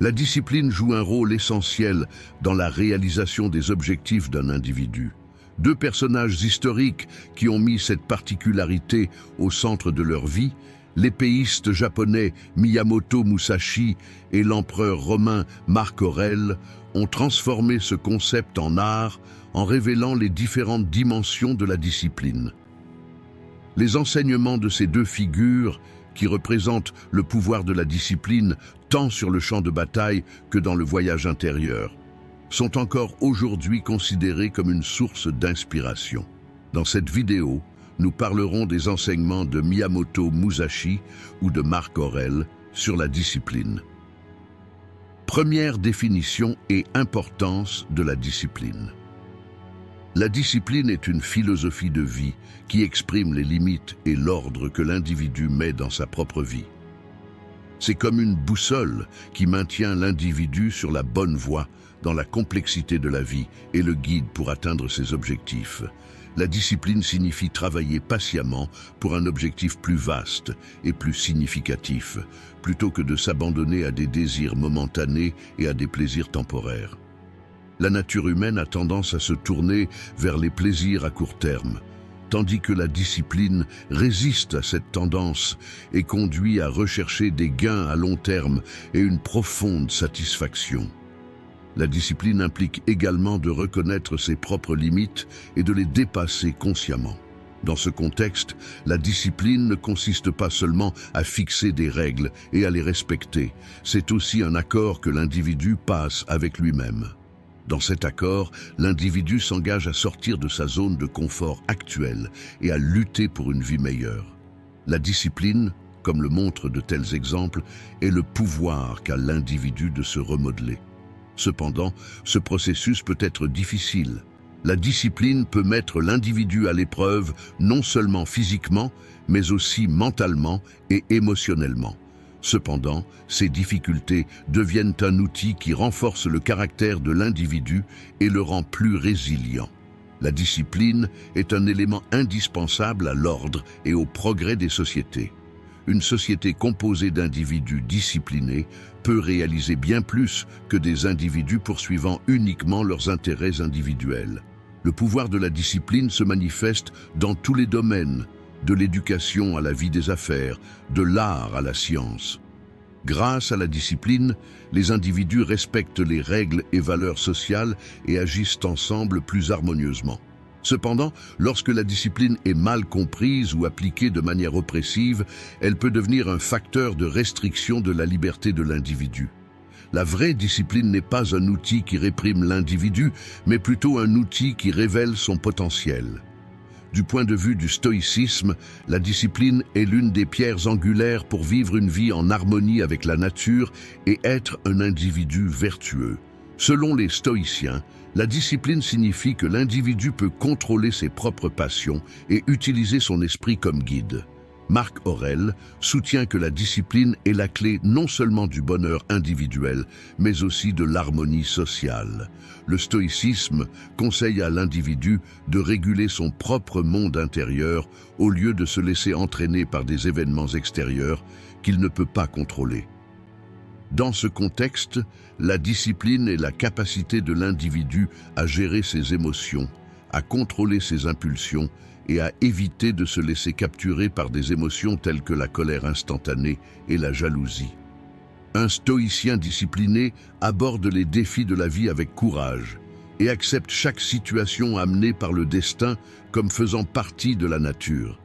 La discipline joue un rôle essentiel dans la réalisation des objectifs d'un individu. Deux personnages historiques qui ont mis cette particularité au centre de leur vie, l'épéiste japonais Miyamoto Musashi et l'empereur romain Marc Aurèle, ont transformé ce concept en art en révélant les différentes dimensions de la discipline. Les enseignements de ces deux figures, qui représentent le pouvoir de la discipline tant sur le champ de bataille que dans le voyage intérieur, sont encore aujourd'hui considérés comme une source d'inspiration. Dans cette vidéo, nous parlerons des enseignements de Miyamoto Musashi ou de Marc Aurèle sur la discipline. Première définition et importance de la discipline. La discipline est une philosophie de vie qui exprime les limites et l'ordre que l'individu met dans sa propre vie. C'est comme une boussole qui maintient l'individu sur la bonne voie dans la complexité de la vie et le guide pour atteindre ses objectifs. La discipline signifie travailler patiemment pour un objectif plus vaste et plus significatif, plutôt que de s'abandonner à des désirs momentanés et à des plaisirs temporaires. La nature humaine a tendance à se tourner vers les plaisirs à court terme, tandis que la discipline résiste à cette tendance et conduit à rechercher des gains à long terme et une profonde satisfaction. La discipline implique également de reconnaître ses propres limites et de les dépasser consciemment. Dans ce contexte, la discipline ne consiste pas seulement à fixer des règles et à les respecter, c'est aussi un accord que l'individu passe avec lui-même. Dans cet accord, l'individu s'engage à sortir de sa zone de confort actuelle et à lutter pour une vie meilleure. La discipline, comme le montrent de tels exemples, est le pouvoir qu'a l'individu de se remodeler. Cependant, ce processus peut être difficile. La discipline peut mettre l'individu à l'épreuve non seulement physiquement, mais aussi mentalement et émotionnellement. Cependant, ces difficultés deviennent un outil qui renforce le caractère de l'individu et le rend plus résilient. La discipline est un élément indispensable à l'ordre et au progrès des sociétés. Une société composée d'individus disciplinés peut réaliser bien plus que des individus poursuivant uniquement leurs intérêts individuels. Le pouvoir de la discipline se manifeste dans tous les domaines, de l'éducation à la vie des affaires, de l'art à la science. Grâce à la discipline, les individus respectent les règles et valeurs sociales et agissent ensemble plus harmonieusement. Cependant, lorsque la discipline est mal comprise ou appliquée de manière oppressive, elle peut devenir un facteur de restriction de la liberté de l'individu. La vraie discipline n'est pas un outil qui réprime l'individu, mais plutôt un outil qui révèle son potentiel. Du point de vue du stoïcisme, la discipline est l'une des pierres angulaires pour vivre une vie en harmonie avec la nature et être un individu vertueux. Selon les stoïciens, la discipline signifie que l'individu peut contrôler ses propres passions et utiliser son esprit comme guide. Marc Aurèle soutient que la discipline est la clé non seulement du bonheur individuel, mais aussi de l'harmonie sociale. Le stoïcisme conseille à l'individu de réguler son propre monde intérieur au lieu de se laisser entraîner par des événements extérieurs qu'il ne peut pas contrôler. Dans ce contexte, la discipline est la capacité de l'individu à gérer ses émotions, à contrôler ses impulsions et à éviter de se laisser capturer par des émotions telles que la colère instantanée et la jalousie. Un stoïcien discipliné aborde les défis de la vie avec courage et accepte chaque situation amenée par le destin comme faisant partie de la nature.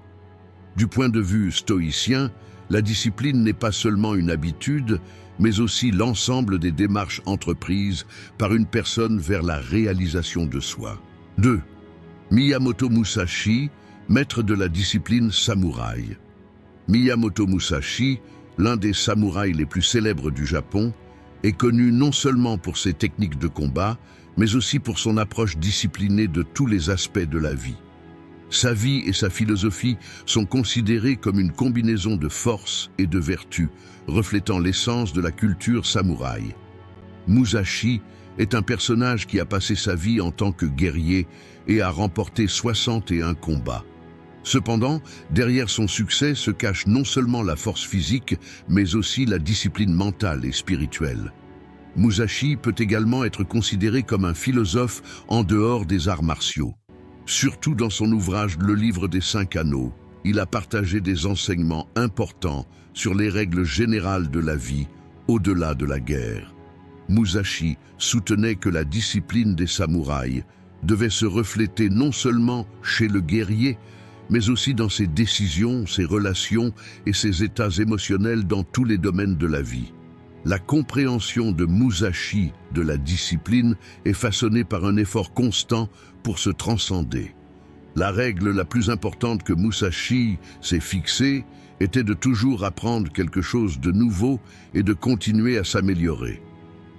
Du point de vue stoïcien, la discipline n'est pas seulement une habitude, mais aussi l'ensemble des démarches entreprises par une personne vers la réalisation de soi. 2. Miyamoto Musashi, maître de la discipline samouraï. Miyamoto Musashi, l'un des samouraïs les plus célèbres du Japon, est connu non seulement pour ses techniques de combat, mais aussi pour son approche disciplinée de tous les aspects de la vie. Sa vie et sa philosophie sont considérées comme une combinaison de force et de vertu, reflétant l'essence de la culture samouraï. Musashi est un personnage qui a passé sa vie en tant que guerrier et a remporté 61 combats. Cependant, derrière son succès se cache non seulement la force physique, mais aussi la discipline mentale et spirituelle. Musashi peut également être considéré comme un philosophe en dehors des arts martiaux. Surtout dans son ouvrage Le Livre des Cinq Anneaux, il a partagé des enseignements importants sur les règles générales de la vie au-delà de la guerre. Musashi soutenait que la discipline des samouraïs devait se refléter non seulement chez le guerrier, mais aussi dans ses décisions, ses relations et ses états émotionnels dans tous les domaines de la vie. La compréhension de Musashi de la discipline est façonnée par un effort constant pour se transcender. La règle la plus importante que Musashi s'est fixée était de toujours apprendre quelque chose de nouveau et de continuer à s'améliorer.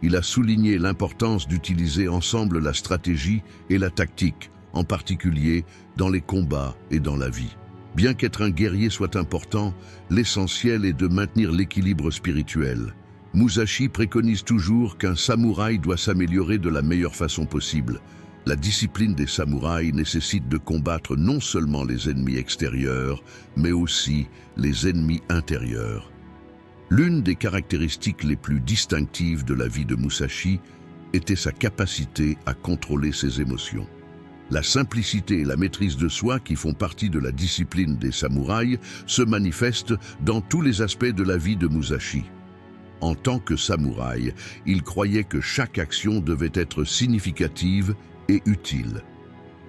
Il a souligné l'importance d'utiliser ensemble la stratégie et la tactique, en particulier dans les combats et dans la vie. Bien qu'être un guerrier soit important, l'essentiel est de maintenir l'équilibre spirituel. Musashi préconise toujours qu'un samouraï doit s'améliorer de la meilleure façon possible. La discipline des samouraïs nécessite de combattre non seulement les ennemis extérieurs, mais aussi les ennemis intérieurs. L'une des caractéristiques les plus distinctives de la vie de Musashi était sa capacité à contrôler ses émotions. La simplicité et la maîtrise de soi qui font partie de la discipline des samouraïs se manifestent dans tous les aspects de la vie de Musashi. En tant que samouraï, il croyait que chaque action devait être significative et utile.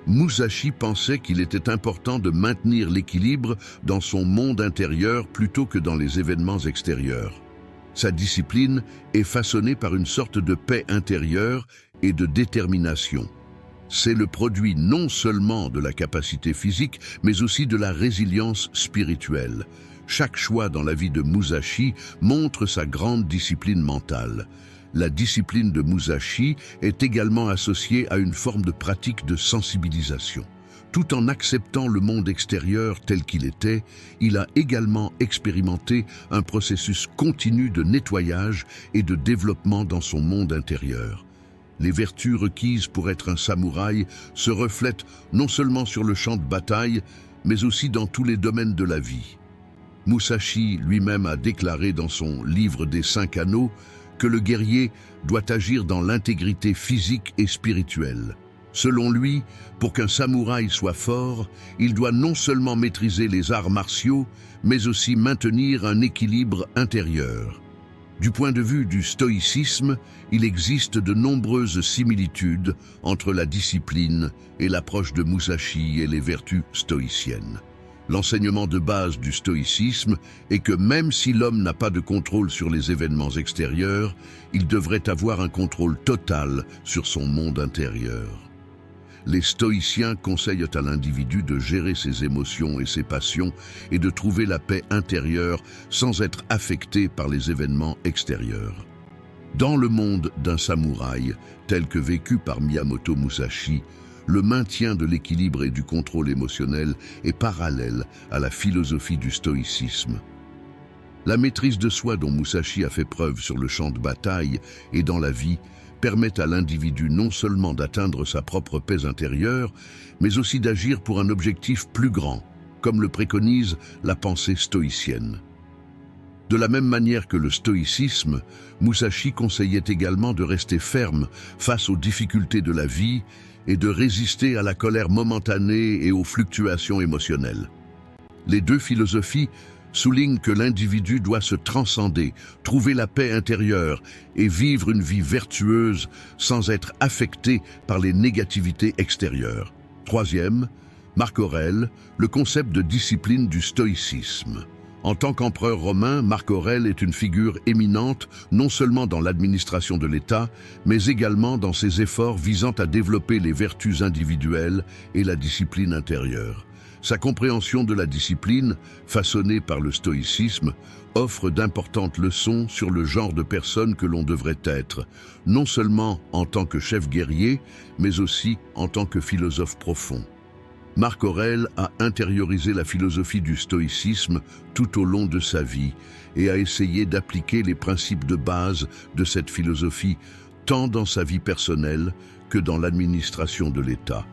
Musashi pensait qu'il était important de maintenir l'équilibre dans son monde intérieur plutôt que dans les événements extérieurs. Sa discipline est façonnée par une sorte de paix intérieure et de détermination. C'est le produit non seulement de la capacité physique, mais aussi de la résilience spirituelle. Chaque choix dans la vie de Musashi montre sa grande discipline mentale. La discipline de Musashi est également associée à une forme de pratique de sensibilisation. Tout en acceptant le monde extérieur tel qu'il était, il a également expérimenté un processus continu de nettoyage et de développement dans son monde intérieur. Les vertus requises pour être un samouraï se reflètent non seulement sur le champ de bataille, mais aussi dans tous les domaines de la vie. Musashi lui-même a déclaré dans son Livre des Cinq Anneaux que le guerrier doit agir dans l'intégrité physique et spirituelle. Selon lui, pour qu'un samouraï soit fort, il doit non seulement maîtriser les arts martiaux, mais aussi maintenir un équilibre intérieur. Du point de vue du stoïcisme, il existe de nombreuses similitudes entre la discipline et l'approche de Musashi et les vertus stoïciennes. L'enseignement de base du stoïcisme est que même si l'homme n'a pas de contrôle sur les événements extérieurs, il devrait avoir un contrôle total sur son monde intérieur. Les stoïciens conseillent à l'individu de gérer ses émotions et ses passions et de trouver la paix intérieure sans être affecté par les événements extérieurs. Dans le monde d'un samouraï, tel que vécu par Miyamoto Musashi, le maintien de l'équilibre et du contrôle émotionnel est parallèle à la philosophie du stoïcisme. La maîtrise de soi dont Musashi a fait preuve sur le champ de bataille et dans la vie permet à l'individu non seulement d'atteindre sa propre paix intérieure, mais aussi d'agir pour un objectif plus grand, comme le préconise la pensée stoïcienne. De la même manière que le stoïcisme, Musashi conseillait également de rester ferme face aux difficultés de la vie et de résister à la colère momentanée et aux fluctuations émotionnelles. Les deux philosophies soulignent que l'individu doit se transcender, trouver la paix intérieure et vivre une vie vertueuse sans être affecté par les négativités extérieures. Troisième, Marc Aurèle, le concept de discipline du stoïcisme. En tant qu'empereur romain, Marc Aurèle est une figure éminente non seulement dans l'administration de l'État, mais également dans ses efforts visant à développer les vertus individuelles et la discipline intérieure. Sa compréhension de la discipline, façonnée par le stoïcisme, offre d'importantes leçons sur le genre de personne que l'on devrait être, non seulement en tant que chef guerrier, mais aussi en tant que philosophe profond. Marc Aurèle a intériorisé la philosophie du stoïcisme tout au long de sa vie et a essayé d'appliquer les principes de base de cette philosophie tant dans sa vie personnelle que dans l'administration de l'État.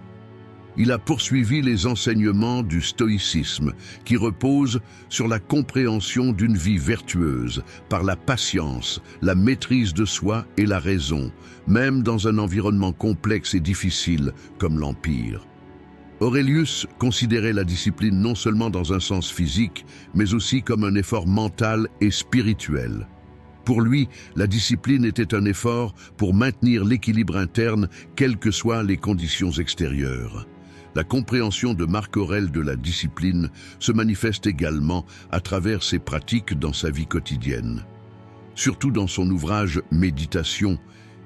Il a poursuivi les enseignements du stoïcisme, qui repose sur la compréhension d'une vie vertueuse, par la patience, la maîtrise de soi et la raison, même dans un environnement complexe et difficile comme l'Empire. Aurelius considérait la discipline non seulement dans un sens physique, mais aussi comme un effort mental et spirituel. Pour lui, la discipline était un effort pour maintenir l'équilibre interne, quelles que soient les conditions extérieures. La compréhension de Marc Aurèle de la discipline se manifeste également à travers ses pratiques dans sa vie quotidienne. Surtout dans son ouvrage « Méditation »,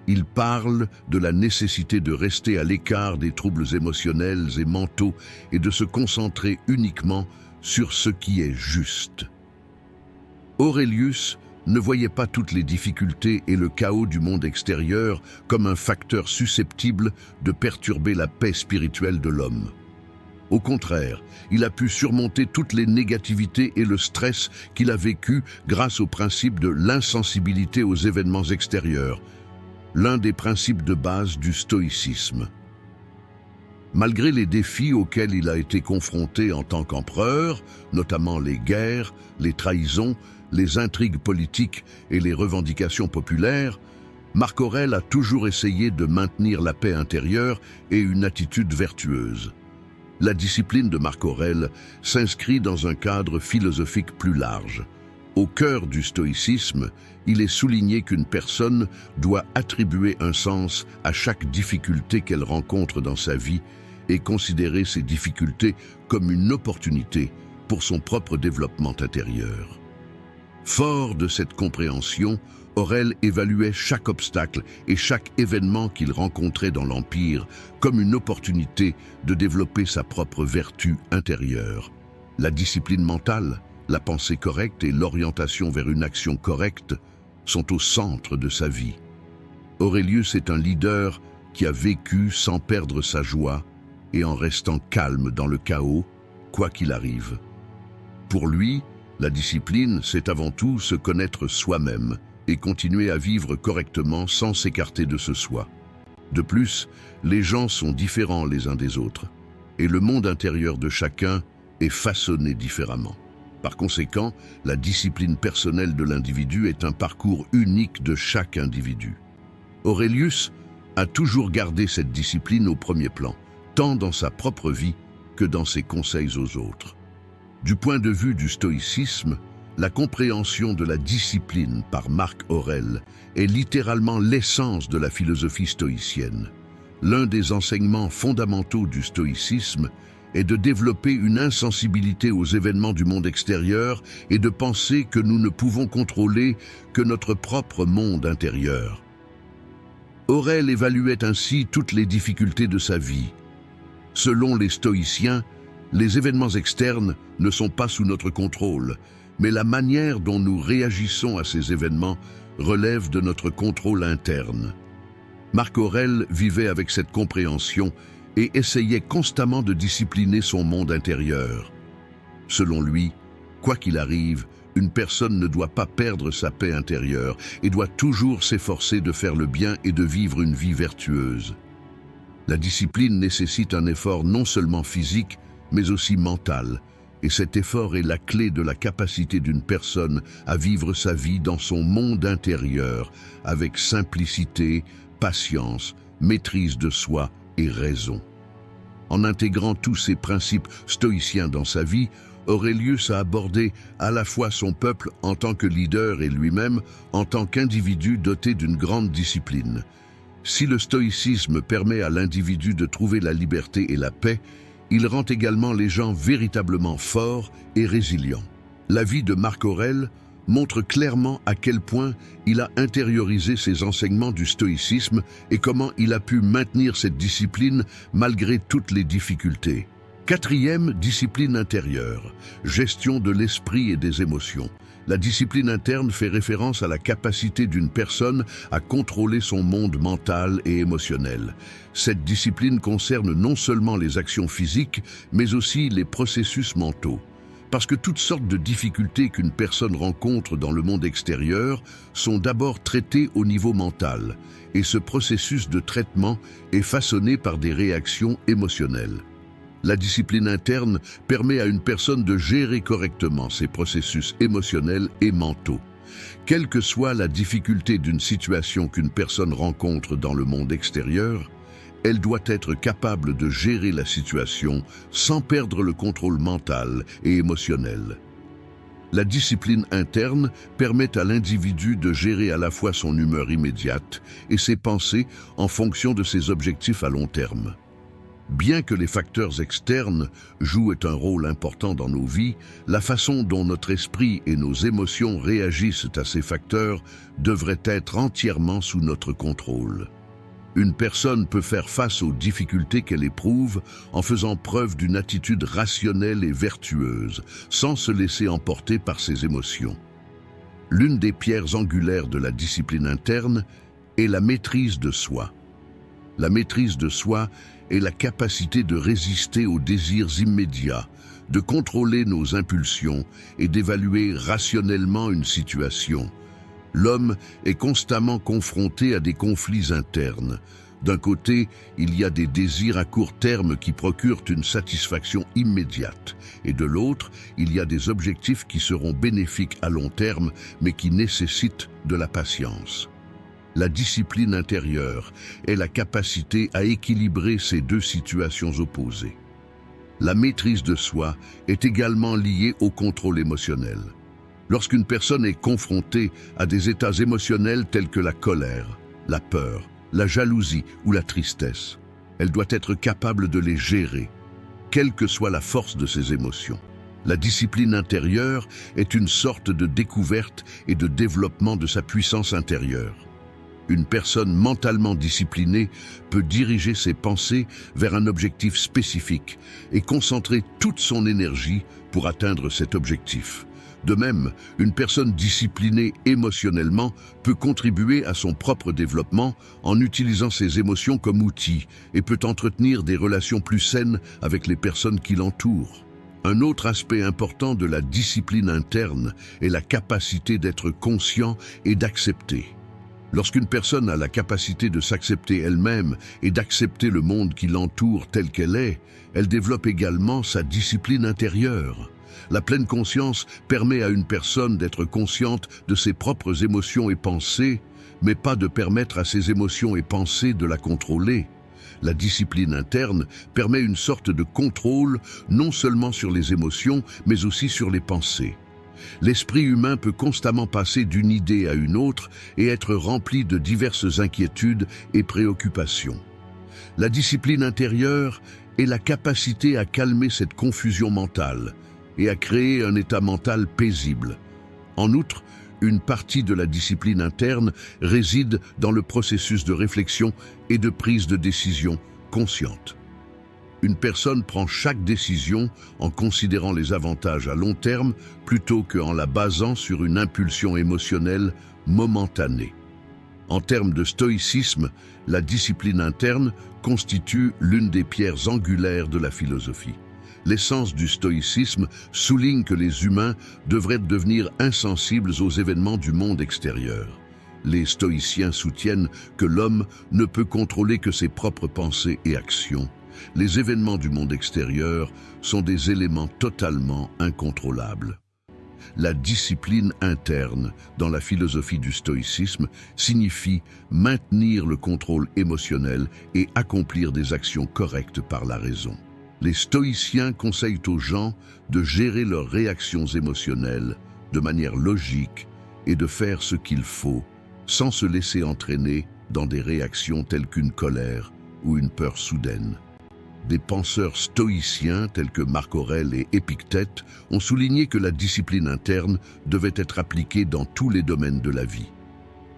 il parle de la nécessité de rester à l'écart des troubles émotionnels et mentaux et de se concentrer uniquement sur ce qui est juste. Aurelius ne voyait pas toutes les difficultés et le chaos du monde extérieur comme un facteur susceptible de perturber la paix spirituelle de l'homme. Au contraire, il a pu surmonter toutes les négativités et le stress qu'il a vécu grâce au principe de l'insensibilité aux événements extérieurs, l'un des principes de base du stoïcisme. Malgré les défis auxquels il a été confronté en tant qu'empereur, notamment les guerres, les trahisons, les intrigues politiques et les revendications populaires, Marc Aurèle a toujours essayé de maintenir la paix intérieure et une attitude vertueuse. La discipline de Marc Aurèle s'inscrit dans un cadre philosophique plus large. Au cœur du stoïcisme, il est souligné qu'une personne doit attribuer un sens à chaque difficulté qu'elle rencontre dans sa vie et considérer ces difficultés comme une opportunité pour son propre développement intérieur. Fort de cette compréhension, Aurèle évaluait chaque obstacle et chaque événement qu'il rencontrait dans l'Empire comme une opportunité de développer sa propre vertu intérieure. La discipline mentale, la pensée correcte et l'orientation vers une action correcte sont au centre de sa vie. Aurelius est un leader qui a vécu sans perdre sa joie et en restant calme dans le chaos, quoi qu'il arrive. Pour lui, la discipline, c'est avant tout se connaître soi-même et continuer à vivre correctement sans s'écarter de ce soi. De plus, les gens sont différents les uns des autres et le monde intérieur de chacun est façonné différemment. Par conséquent, la discipline personnelle de l'individu est un parcours unique de chaque individu. Aurelius a toujours gardé cette discipline au premier plan, tant dans sa propre vie que dans ses conseils aux autres. Du point de vue du stoïcisme, la compréhension de la discipline par Marc Aurèle est littéralement l'essence de la philosophie stoïcienne. L'un des enseignements fondamentaux du stoïcisme est de développer une insensibilité aux événements du monde extérieur et de penser que nous ne pouvons contrôler que notre propre monde intérieur. Aurèle évaluait ainsi toutes les difficultés de sa vie. Selon les stoïciens, les événements externes ne sont pas sous notre contrôle, mais la manière dont nous réagissons à ces événements relève de notre contrôle interne. Marc Aurèle vivait avec cette compréhension et essayait constamment de discipliner son monde intérieur. Selon lui, quoi qu'il arrive, une personne ne doit pas perdre sa paix intérieure et doit toujours s'efforcer de faire le bien et de vivre une vie vertueuse. La discipline nécessite un effort non seulement physique, mais aussi mental, et cet effort est la clé de la capacité d'une personne à vivre sa vie dans son monde intérieur avec simplicité, patience, maîtrise de soi et raison. En intégrant tous ces principes stoïciens dans sa vie, Aurelius a abordé à la fois son peuple en tant que leader et lui-même en tant qu'individu doté d'une grande discipline. Si le stoïcisme permet à l'individu de trouver la liberté et la paix, il rend également les gens véritablement forts et résilients. La vie de Marc Aurèle montre clairement à quel point il a intériorisé ses enseignements du stoïcisme et comment il a pu maintenir cette discipline malgré toutes les difficultés. Quatrième, discipline intérieure, gestion de l'esprit et des émotions. La discipline interne fait référence à la capacité d'une personne à contrôler son monde mental et émotionnel. Cette discipline concerne non seulement les actions physiques, mais aussi les processus mentaux. Parce que toutes sortes de difficultés qu'une personne rencontre dans le monde extérieur sont d'abord traitées au niveau mental, et ce processus de traitement est façonné par des réactions émotionnelles. La discipline interne permet à une personne de gérer correctement ses processus émotionnels et mentaux. Quelle que soit la difficulté d'une situation qu'une personne rencontre dans le monde extérieur, elle doit être capable de gérer la situation sans perdre le contrôle mental et émotionnel. La discipline interne permet à l'individu de gérer à la fois son humeur immédiate et ses pensées en fonction de ses objectifs à long terme. Bien que les facteurs externes jouent un rôle important dans nos vies, la façon dont notre esprit et nos émotions réagissent à ces facteurs devrait être entièrement sous notre contrôle. Une personne peut faire face aux difficultés qu'elle éprouve en faisant preuve d'une attitude rationnelle et vertueuse, sans se laisser emporter par ses émotions. L'une des pierres angulaires de la discipline interne est la maîtrise de soi. La maîtrise de soi est la capacité de résister aux désirs immédiats, de contrôler nos impulsions et d'évaluer rationnellement une situation. L'homme est constamment confronté à des conflits internes. D'un côté, il y a des désirs à court terme qui procurent une satisfaction immédiate, et de l'autre, il y a des objectifs qui seront bénéfiques à long terme, mais qui nécessitent de la patience. La discipline intérieure est la capacité à équilibrer ces deux situations opposées. La maîtrise de soi est également liée au contrôle émotionnel. Lorsqu'une personne est confrontée à des états émotionnels tels que la colère, la peur, la jalousie ou la tristesse, elle doit être capable de les gérer, quelle que soit la force de ces émotions. La discipline intérieure est une sorte de découverte et de développement de sa puissance intérieure. Une personne mentalement disciplinée peut diriger ses pensées vers un objectif spécifique et concentrer toute son énergie pour atteindre cet objectif. De même, une personne disciplinée émotionnellement peut contribuer à son propre développement en utilisant ses émotions comme outil et peut entretenir des relations plus saines avec les personnes qui l'entourent. Un autre aspect important de la discipline interne est la capacité d'être conscient et d'accepter. Lorsqu'une personne a la capacité de s'accepter elle-même et d'accepter le monde qui l'entoure tel qu'elle est, elle développe également sa discipline intérieure. La pleine conscience permet à une personne d'être consciente de ses propres émotions et pensées, mais pas de permettre à ses émotions et pensées de la contrôler. La discipline interne permet une sorte de contrôle non seulement sur les émotions, mais aussi sur les pensées. L'esprit humain peut constamment passer d'une idée à une autre et être rempli de diverses inquiétudes et préoccupations. La discipline intérieure est la capacité à calmer cette confusion mentale et à créer un état mental paisible. En outre, une partie de la discipline interne réside dans le processus de réflexion et de prise de décision consciente. Une personne prend chaque décision en considérant les avantages à long terme plutôt qu'en la basant sur une impulsion émotionnelle momentanée. En termes de stoïcisme, la discipline interne constitue l'une des pierres angulaires de la philosophie. L'essence du stoïcisme souligne que les humains devraient devenir insensibles aux événements du monde extérieur. Les stoïciens soutiennent que l'homme ne peut contrôler que ses propres pensées et actions. Les événements du monde extérieur sont des éléments totalement incontrôlables. La discipline interne dans la philosophie du stoïcisme signifie maintenir le contrôle émotionnel et accomplir des actions correctes par la raison. Les stoïciens conseillent aux gens de gérer leurs réactions émotionnelles de manière logique et de faire ce qu'il faut, sans se laisser entraîner dans des réactions telles qu'une colère ou une peur soudaine. Des penseurs stoïciens tels que Marc Aurèle et Épictète ont souligné que la discipline interne devait être appliquée dans tous les domaines de la vie.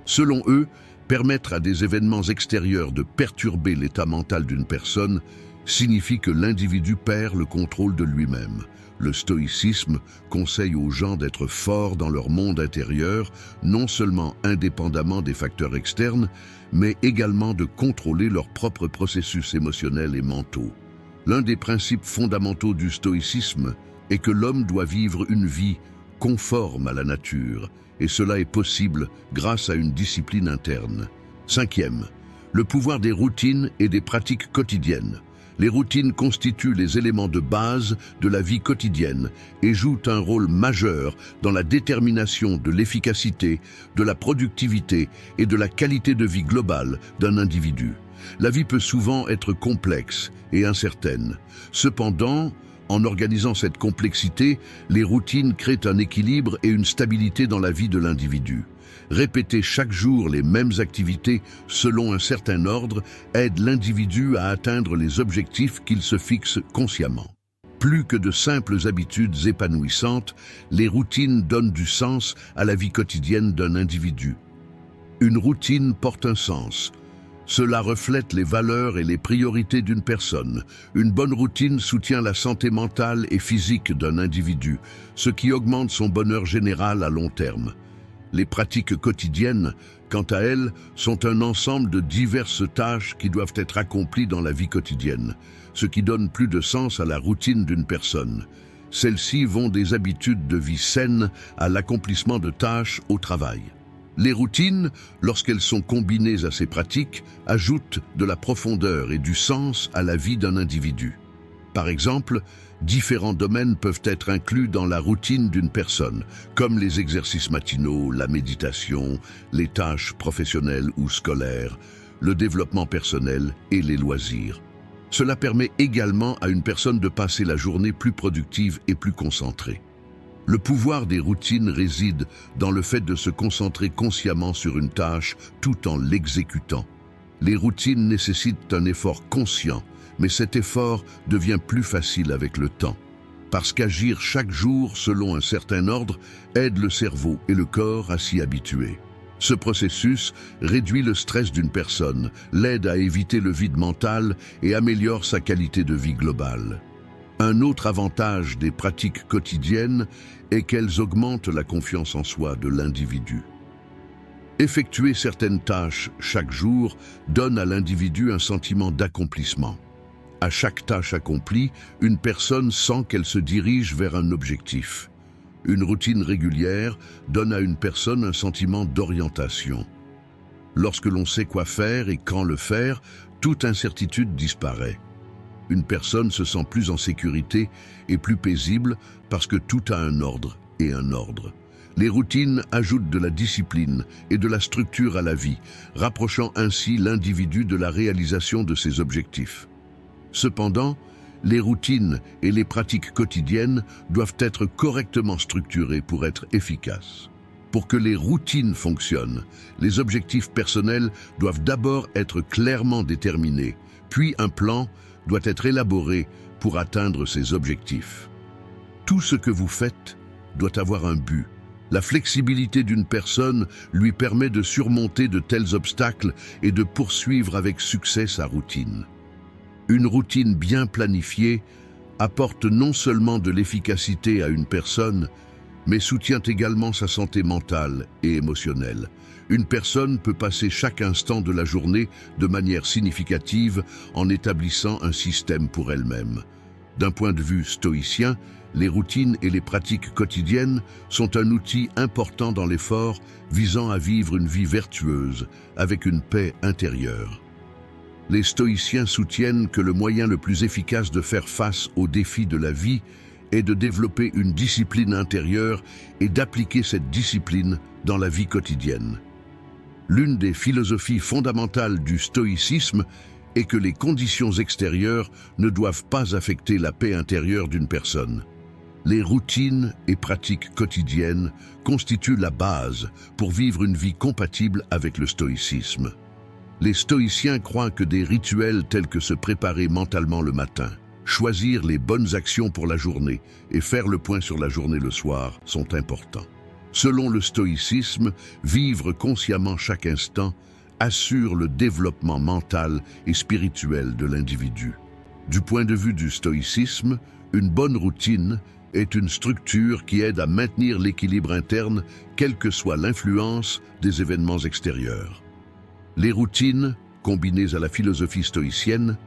Selon eux, permettre à des événements extérieurs de perturber l'état mental d'une personne signifie que l'individu perd le contrôle de lui-même. Le stoïcisme conseille aux gens d'être forts dans leur monde intérieur, non seulement indépendamment des facteurs externes, mais également de contrôler leurs propres processus émotionnels et mentaux. L'un des principes fondamentaux du stoïcisme est que l'homme doit vivre une vie conforme à la nature, et cela est possible grâce à une discipline interne. Cinquième, le pouvoir des routines et des pratiques quotidiennes. Les routines constituent les éléments de base de la vie quotidienne et jouent un rôle majeur dans la détermination de l'efficacité, de la productivité et de la qualité de vie globale d'un individu. La vie peut souvent être complexe et incertaine. Cependant, en organisant cette complexité, les routines créent un équilibre et une stabilité dans la vie de l'individu. Répéter chaque jour les mêmes activités selon un certain ordre aide l'individu à atteindre les objectifs qu'il se fixe consciemment. Plus que de simples habitudes épanouissantes, les routines donnent du sens à la vie quotidienne d'un individu. Une routine porte un sens. Cela reflète les valeurs et les priorités d'une personne. Une bonne routine soutient la santé mentale et physique d'un individu, ce qui augmente son bonheur général à long terme. Les pratiques quotidiennes, quant à elles, sont un ensemble de diverses tâches qui doivent être accomplies dans la vie quotidienne, ce qui donne plus de sens à la routine d'une personne. Celles-ci vont des habitudes de vie saines à l'accomplissement de tâches au travail. Les routines, lorsqu'elles sont combinées à ces pratiques, ajoutent de la profondeur et du sens à la vie d'un individu. Par exemple, différents domaines peuvent être inclus dans la routine d'une personne, comme les exercices matinaux, la méditation, les tâches professionnelles ou scolaires, le développement personnel et les loisirs. Cela permet également à une personne de passer la journée plus productive et plus concentrée. Le pouvoir des routines réside dans le fait de se concentrer consciemment sur une tâche tout en l'exécutant. Les routines nécessitent un effort conscient, mais cet effort devient plus facile avec le temps. Parce qu'agir chaque jour selon un certain ordre aide le cerveau et le corps à s'y habituer. Ce processus réduit le stress d'une personne, l'aide à éviter le vide mental et améliore sa qualité de vie globale. Un autre avantage des pratiques quotidiennes est qu'elles augmentent la confiance en soi de l'individu. Effectuer certaines tâches chaque jour donne à l'individu un sentiment d'accomplissement. À chaque tâche accomplie, une personne sent qu'elle se dirige vers un objectif. Une routine régulière donne à une personne un sentiment d'orientation. Lorsque l'on sait quoi faire et quand le faire, toute incertitude disparaît. Une personne se sent plus en sécurité et plus paisible parce que tout a un ordre et un ordre. Les routines ajoutent de la discipline et de la structure à la vie, rapprochant ainsi l'individu de la réalisation de ses objectifs. Cependant, les routines et les pratiques quotidiennes doivent être correctement structurées pour être efficaces. Pour que les routines fonctionnent, les objectifs personnels doivent d'abord être clairement déterminés, puis un plan doit être élaboré pour atteindre ces objectifs. Tout ce que vous faites doit avoir un but. La flexibilité d'une personne lui permet de surmonter de tels obstacles et de poursuivre avec succès sa routine. Une routine bien planifiée apporte non seulement de l'efficacité à une personne, mais soutient également sa santé mentale et émotionnelle. Une personne peut passer chaque instant de la journée de manière significative en établissant un système pour elle-même. D'un point de vue stoïcien, les routines et les pratiques quotidiennes sont un outil important dans l'effort visant à vivre une vie vertueuse avec une paix intérieure. Les stoïciens soutiennent que le moyen le plus efficace de faire face aux défis de la vie est de développer une discipline intérieure et d'appliquer cette discipline dans la vie quotidienne. L'une des philosophies fondamentales du stoïcisme est que les conditions extérieures ne doivent pas affecter la paix intérieure d'une personne. Les routines et pratiques quotidiennes constituent la base pour vivre une vie compatible avec le stoïcisme. Les stoïciens croient que des rituels tels que se préparer mentalement le matin, choisir les bonnes actions pour la journée et faire le point sur la journée le soir sont importants. Selon le stoïcisme, vivre consciemment chaque instant assure le développement mental et spirituel de l'individu. Du point de vue du stoïcisme, une bonne routine est une structure qui aide à maintenir l'équilibre interne, quelle que soit l'influence des événements extérieurs. Les routines, combinées à la philosophie stoïcienne,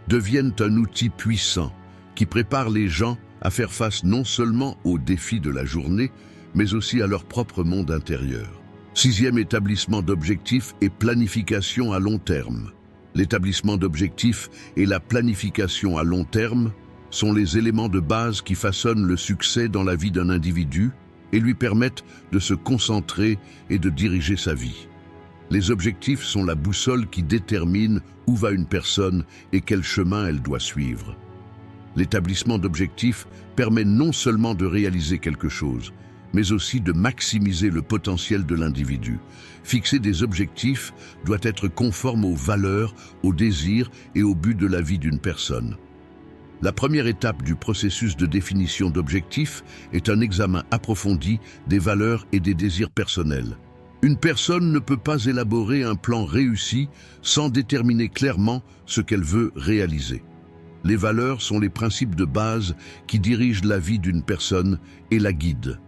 deviennent un outil puissant qui prépare les gens à faire face non seulement aux défis de la journée, mais aussi à leur propre monde intérieur. Sixième établissement d'objectifs et planification à long terme. L'établissement d'objectifs et la planification à long terme sont les éléments de base qui façonnent le succès dans la vie d'un individu et lui permettent de se concentrer et de diriger sa vie. Les objectifs sont la boussole qui détermine où va une personne et quel chemin elle doit suivre. L'établissement d'objectifs permet non seulement de réaliser quelque chose, mais aussi de maximiser le potentiel de l'individu. Fixer des objectifs doit être conforme aux valeurs, aux désirs et aux buts de la vie d'une personne. La première étape du processus de définition d'objectifs est un examen approfondi des valeurs et des désirs personnels. Une personne ne peut pas élaborer un plan réussi sans déterminer clairement ce qu'elle veut réaliser. Les valeurs sont les principes de base qui dirigent la vie d'une personne et la guident.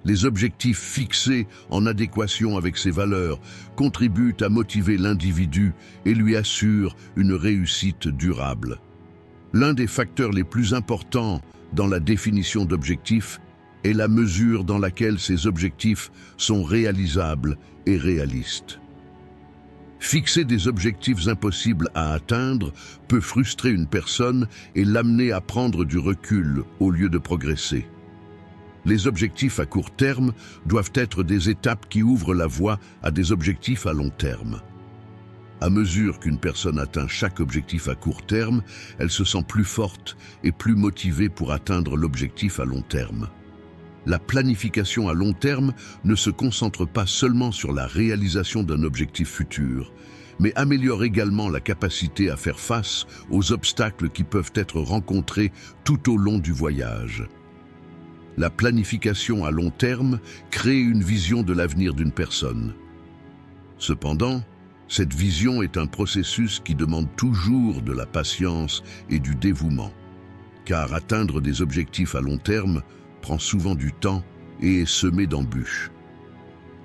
Les objectifs fixés en adéquation avec ces valeurs contribuent à motiver l'individu et lui assurent une réussite durable. L'un des facteurs les plus importants dans la définition d'objectifs est la mesure dans laquelle ces objectifs sont réalisables et réalistes. Fixer des objectifs impossibles à atteindre peut frustrer une personne et l'amener à prendre du recul au lieu de progresser. Les objectifs à court terme doivent être des étapes qui ouvrent la voie à des objectifs à long terme. À mesure qu'une personne atteint chaque objectif à court terme, elle se sent plus forte et plus motivée pour atteindre l'objectif à long terme. La planification à long terme ne se concentre pas seulement sur la réalisation d'un objectif futur, mais améliore également la capacité à faire face aux obstacles qui peuvent être rencontrés tout au long du voyage. La planification à long terme crée une vision de l'avenir d'une personne. Cependant, cette vision est un processus qui demande toujours de la patience et du dévouement, car atteindre des objectifs à long terme prend souvent du temps et est semé d'embûches.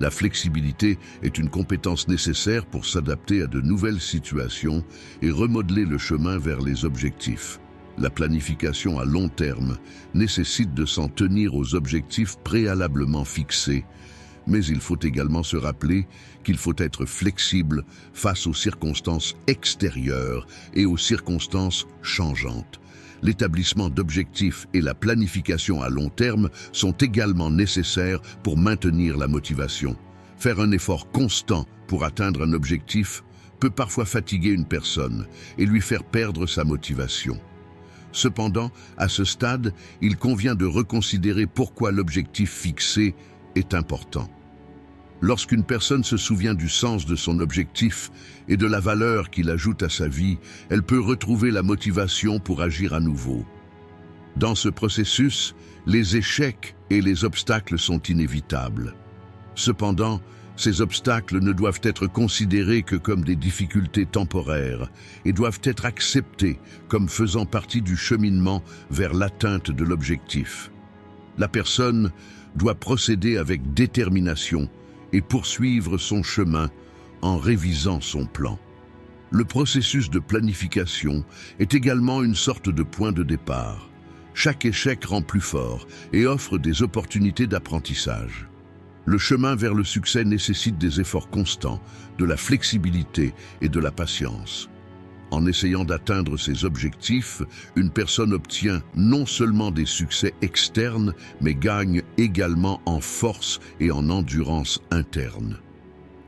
La flexibilité est une compétence nécessaire pour s'adapter à de nouvelles situations et remodeler le chemin vers les objectifs. La planification à long terme nécessite de s'en tenir aux objectifs préalablement fixés, mais il faut également se rappeler qu'il faut être flexible face aux circonstances extérieures et aux circonstances changeantes. L'établissement d'objectifs et la planification à long terme sont également nécessaires pour maintenir la motivation. Faire un effort constant pour atteindre un objectif peut parfois fatiguer une personne et lui faire perdre sa motivation. Cependant, à ce stade, il convient de reconsidérer pourquoi l'objectif fixé est important. Lorsqu'une personne se souvient du sens de son objectif et de la valeur qu'il ajoute à sa vie, elle peut retrouver la motivation pour agir à nouveau. Dans ce processus, les échecs et les obstacles sont inévitables. Cependant, ces obstacles ne doivent être considérés que comme des difficultés temporaires et doivent être acceptés comme faisant partie du cheminement vers l'atteinte de l'objectif. La personne doit procéder avec détermination et poursuivre son chemin en révisant son plan. Le processus de planification est également une sorte de point de départ. Chaque échec rend plus fort et offre des opportunités d'apprentissage. Le chemin vers le succès nécessite des efforts constants, de la flexibilité et de la patience. En essayant d'atteindre ses objectifs, une personne obtient non seulement des succès externes, mais gagne également en force et en endurance interne.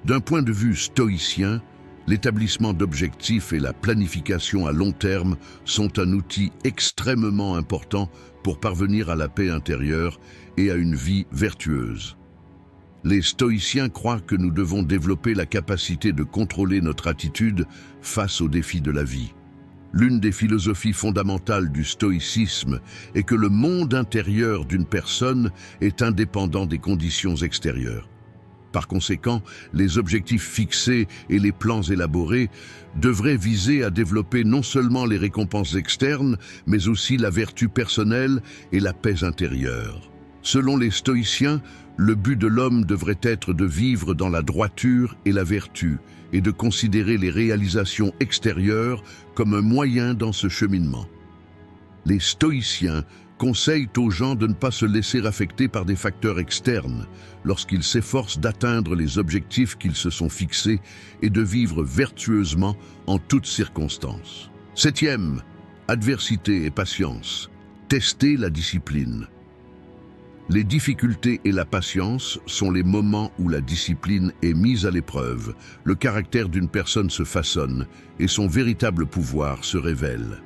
D'un point de vue stoïcien, l'établissement d'objectifs et la planification à long terme sont un outil extrêmement important pour parvenir à la paix intérieure et à une vie vertueuse. Les stoïciens croient que nous devons développer la capacité de contrôler notre attitude face aux défis de la vie. L'une des philosophies fondamentales du stoïcisme est que le monde intérieur d'une personne est indépendant des conditions extérieures. Par conséquent, les objectifs fixés et les plans élaborés devraient viser à développer non seulement les récompenses externes, mais aussi la vertu personnelle et la paix intérieure. Selon les stoïciens, le but de l'homme devrait être de vivre dans la droiture et la vertu, et de considérer les réalisations extérieures comme un moyen dans ce cheminement. Les stoïciens conseillent aux gens de ne pas se laisser affecter par des facteurs externes lorsqu'ils s'efforcent d'atteindre les objectifs qu'ils se sont fixés et de vivre vertueusement en toutes circonstances. 7e, adversité et patience. Tester la discipline. Les difficultés et la patience sont les moments où la discipline est mise à l'épreuve, le caractère d'une personne se façonne et son véritable pouvoir se révèle.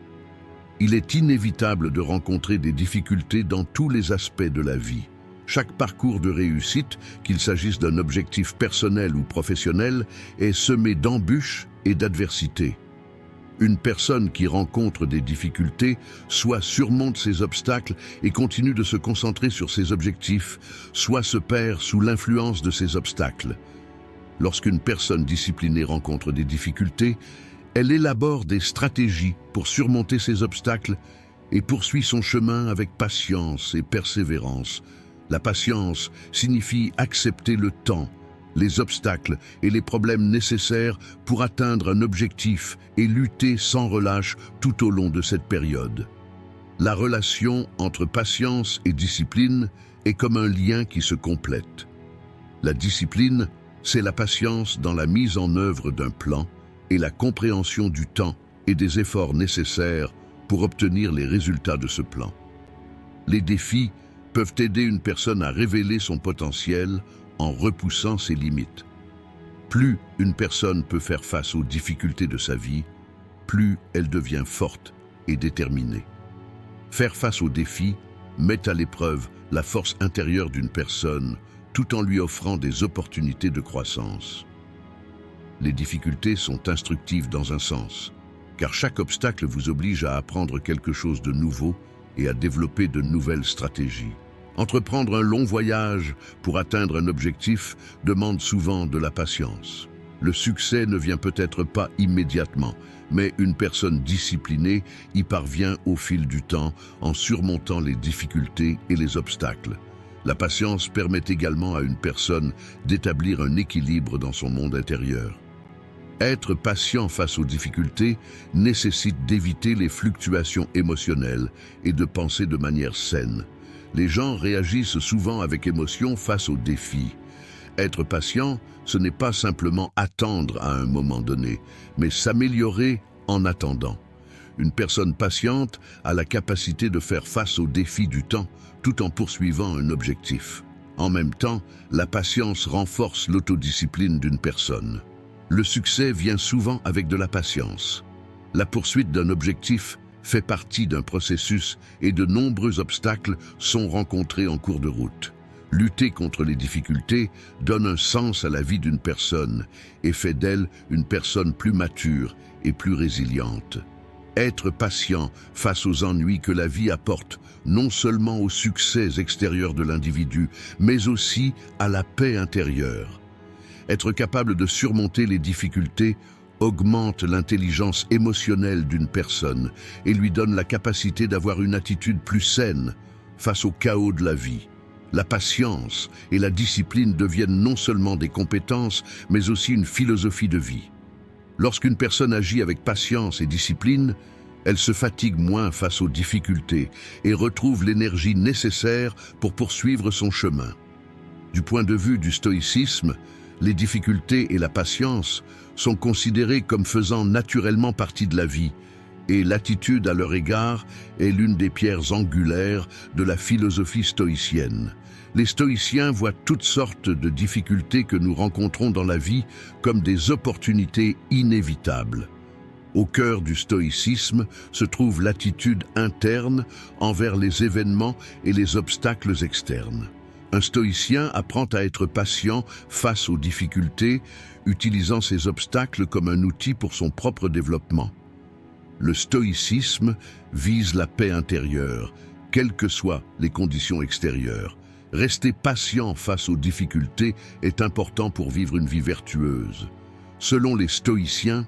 Il est inévitable de rencontrer des difficultés dans tous les aspects de la vie. Chaque parcours de réussite, qu'il s'agisse d'un objectif personnel ou professionnel, est semé d'embûches et d'adversités. Une personne qui rencontre des difficultés, soit surmonte ces obstacles et continue de se concentrer sur ses objectifs, soit se perd sous l'influence de ces obstacles. Lorsqu'une personne disciplinée rencontre des difficultés, elle élabore des stratégies pour surmonter ces obstacles et poursuit son chemin avec patience et persévérance. La patience signifie accepter le temps, les obstacles et les problèmes nécessaires pour atteindre un objectif et lutter sans relâche tout au long de cette période. La relation entre patience et discipline est comme un lien qui se complète. La discipline, c'est la patience dans la mise en œuvre d'un plan et la compréhension du temps et des efforts nécessaires pour obtenir les résultats de ce plan. Les défis peuvent aider une personne à révéler son potentiel en repoussant ses limites. Plus une personne peut faire face aux difficultés de sa vie, plus elle devient forte et déterminée. Faire face aux défis met à l'épreuve la force intérieure d'une personne tout en lui offrant des opportunités de croissance. Les difficultés sont instructives dans un sens, car chaque obstacle vous oblige à apprendre quelque chose de nouveau et à développer de nouvelles stratégies. Entreprendre un long voyage pour atteindre un objectif demande souvent de la patience. Le succès ne vient peut-être pas immédiatement, mais une personne disciplinée y parvient au fil du temps en surmontant les difficultés et les obstacles. La patience permet également à une personne d'établir un équilibre dans son monde intérieur. Être patient face aux difficultés nécessite d'éviter les fluctuations émotionnelles et de penser de manière saine. Les gens réagissent souvent avec émotion face aux défis. Être patient, ce n'est pas simplement attendre à un moment donné, mais s'améliorer en attendant. Une personne patiente a la capacité de faire face aux défis du temps tout en poursuivant un objectif. En même temps, la patience renforce l'autodiscipline d'une personne. Le succès vient souvent avec de la patience. La poursuite d'un objectif fait partie d'un processus et de nombreux obstacles sont rencontrés en cours de route. Lutter contre les difficultés donne un sens à la vie d'une personne et fait d'elle une personne plus mature et plus résiliente. Être patient face aux ennuis que la vie apporte non seulement aux succès extérieurs de l'individu, mais aussi à la paix intérieure. Être capable de surmonter les difficultés augmente l'intelligence émotionnelle d'une personne et lui donne la capacité d'avoir une attitude plus saine face au chaos de la vie. La patience et la discipline deviennent non seulement des compétences, mais aussi une philosophie de vie. Lorsqu'une personne agit avec patience et discipline, elle se fatigue moins face aux difficultés et retrouve l'énergie nécessaire pour poursuivre son chemin. Du point de vue du stoïcisme, les difficultés et la patience sont considérées comme faisant naturellement partie de la vie, et l'attitude à leur égard est l'une des pierres angulaires de la philosophie stoïcienne. Les stoïciens voient toutes sortes de difficultés que nous rencontrons dans la vie comme des opportunités inévitables. Au cœur du stoïcisme se trouve l'attitude interne envers les événements et les obstacles externes. Un stoïcien apprend à être patient face aux difficultés, utilisant ces obstacles comme un outil pour son propre développement. Le stoïcisme vise la paix intérieure, quelles que soient les conditions extérieures. Rester patient face aux difficultés est important pour vivre une vie vertueuse. Selon les stoïciens,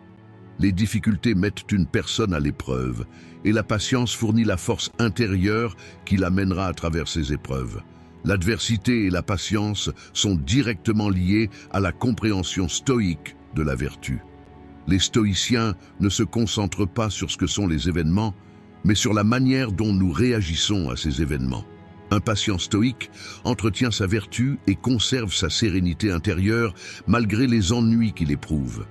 les difficultés mettent une personne à l'épreuve, et la patience fournit la force intérieure qui l'amènera à travers ces épreuves. L'adversité et la patience sont directement liées à la compréhension stoïque de la vertu. Les stoïciens ne se concentrent pas sur ce que sont les événements, mais sur la manière dont nous réagissons à ces événements. Un patient stoïque entretient sa vertu et conserve sa sérénité intérieure malgré les ennuis qu'il éprouve.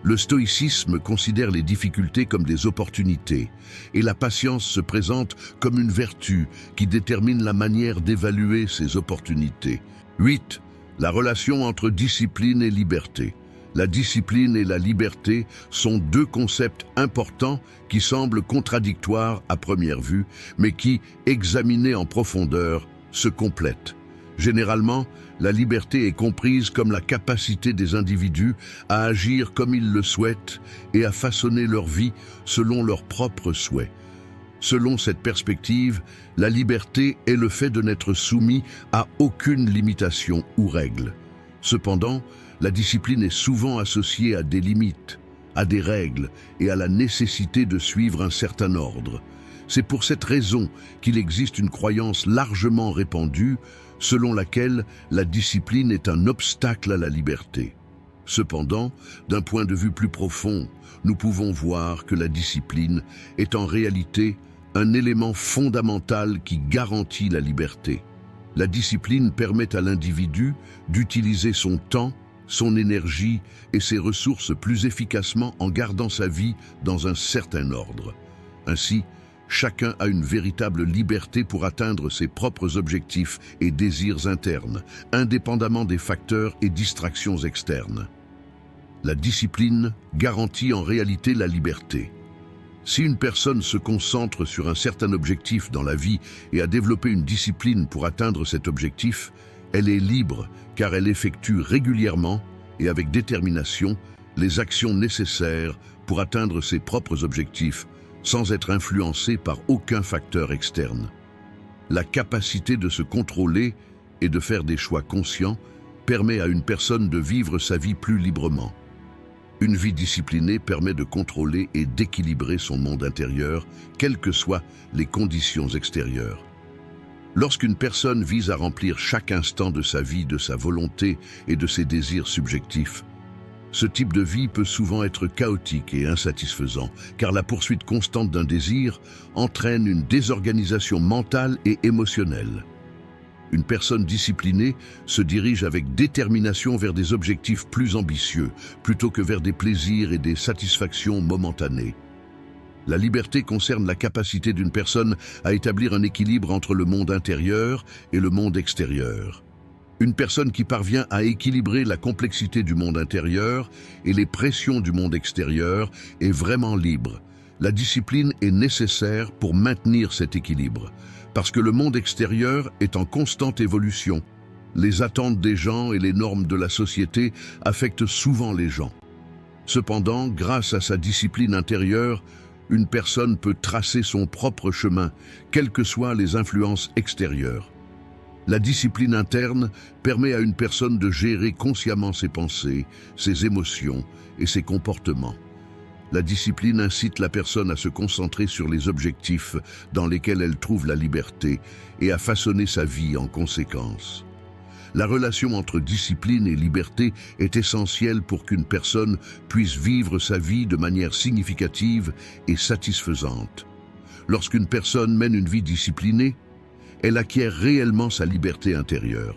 Le stoïcisme considère les difficultés comme des opportunités et la patience se présente comme une vertu qui détermine la manière d'évaluer ces opportunités. 8. La relation entre discipline et liberté. La discipline et la liberté sont deux concepts importants qui semblent contradictoires à première vue, mais qui, examinés en profondeur, se complètent. Généralement, la liberté est comprise comme la capacité des individus à agir comme ils le souhaitent et à façonner leur vie selon leurs propres souhaits. Selon cette perspective, la liberté est le fait de n'être soumis à aucune limitation ou règle. Cependant, la discipline est souvent associée à des limites, à des règles et à la nécessité de suivre un certain ordre. C'est pour cette raison qu'il existe une croyance largement répandue selon laquelle la discipline est un obstacle à la liberté. Cependant, d'un point de vue plus profond, nous pouvons voir que la discipline est en réalité un élément fondamental qui garantit la liberté. La discipline permet à l'individu d'utiliser son temps, son énergie et ses ressources plus efficacement en gardant sa vie dans un certain ordre. Ainsi, chacun a une véritable liberté pour atteindre ses propres objectifs et désirs internes, indépendamment des facteurs et distractions externes. La discipline garantit en réalité la liberté. Si une personne se concentre sur un certain objectif dans la vie et a développé une discipline pour atteindre cet objectif, elle est libre car elle effectue régulièrement et avec détermination les actions nécessaires pour atteindre ses propres objectifs sans être influencée par aucun facteur externe. La capacité de se contrôler et de faire des choix conscients permet à une personne de vivre sa vie plus librement. Une vie disciplinée permet de contrôler et d'équilibrer son monde intérieur, quelles que soient les conditions extérieures. Lorsqu'une personne vise à remplir chaque instant de sa vie de sa volonté et de ses désirs subjectifs, ce type de vie peut souvent être chaotique et insatisfaisant, car la poursuite constante d'un désir entraîne une désorganisation mentale et émotionnelle. Une personne disciplinée se dirige avec détermination vers des objectifs plus ambitieux, plutôt que vers des plaisirs et des satisfactions momentanées. La liberté concerne la capacité d'une personne à établir un équilibre entre le monde intérieur et le monde extérieur. Une personne qui parvient à équilibrer la complexité du monde intérieur et les pressions du monde extérieur est vraiment libre. La discipline est nécessaire pour maintenir cet équilibre, parce que le monde extérieur est en constante évolution. Les attentes des gens et les normes de la société affectent souvent les gens. Cependant, grâce à sa discipline intérieure, une personne peut tracer son propre chemin, quelles que soient les influences extérieures. La discipline interne permet à une personne de gérer consciemment ses pensées, ses émotions et ses comportements. La discipline incite la personne à se concentrer sur les objectifs dans lesquels elle trouve la liberté et à façonner sa vie en conséquence. La relation entre discipline et liberté est essentielle pour qu'une personne puisse vivre sa vie de manière significative et satisfaisante. Lorsqu'une personne mène une vie disciplinée, elle acquiert réellement sa liberté intérieure.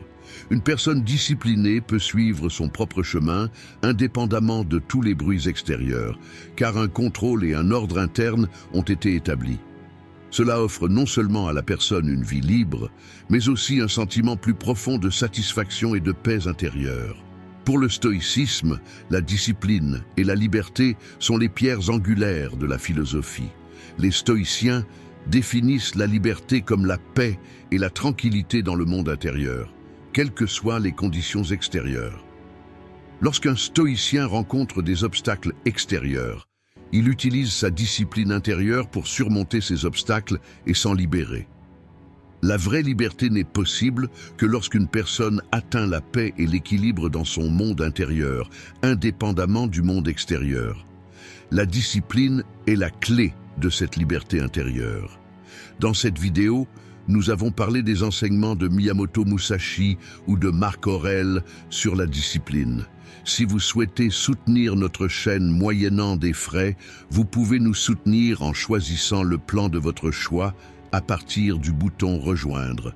Une personne disciplinée peut suivre son propre chemin indépendamment de tous les bruits extérieurs, car un contrôle et un ordre interne ont été établis. Cela offre non seulement à la personne une vie libre, mais aussi un sentiment plus profond de satisfaction et de paix intérieure. Pour le stoïcisme, la discipline et la liberté sont les pierres angulaires de la philosophie. Les stoïciens définissent la liberté comme la paix et la tranquillité dans le monde intérieur, quelles que soient les conditions extérieures. Lorsqu'un stoïcien rencontre des obstacles extérieurs, il utilise sa discipline intérieure pour surmonter ces obstacles et s'en libérer. La vraie liberté n'est possible que lorsqu'une personne atteint la paix et l'équilibre dans son monde intérieur, indépendamment du monde extérieur. La discipline est la clé de cette liberté intérieure. Dans cette vidéo, nous avons parlé des enseignements de Miyamoto Musashi ou de Marc Aurèle sur la discipline. Si vous souhaitez soutenir notre chaîne moyennant des frais, vous pouvez nous soutenir en choisissant le plan de votre choix à partir du bouton Rejoindre.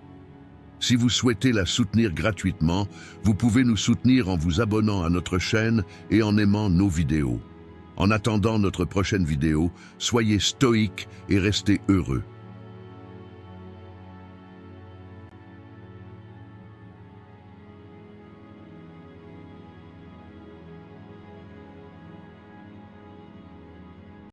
Si vous souhaitez la soutenir gratuitement, vous pouvez nous soutenir en vous abonnant à notre chaîne et en aimant nos vidéos. En attendant notre prochaine vidéo, soyez stoïques et restez heureux.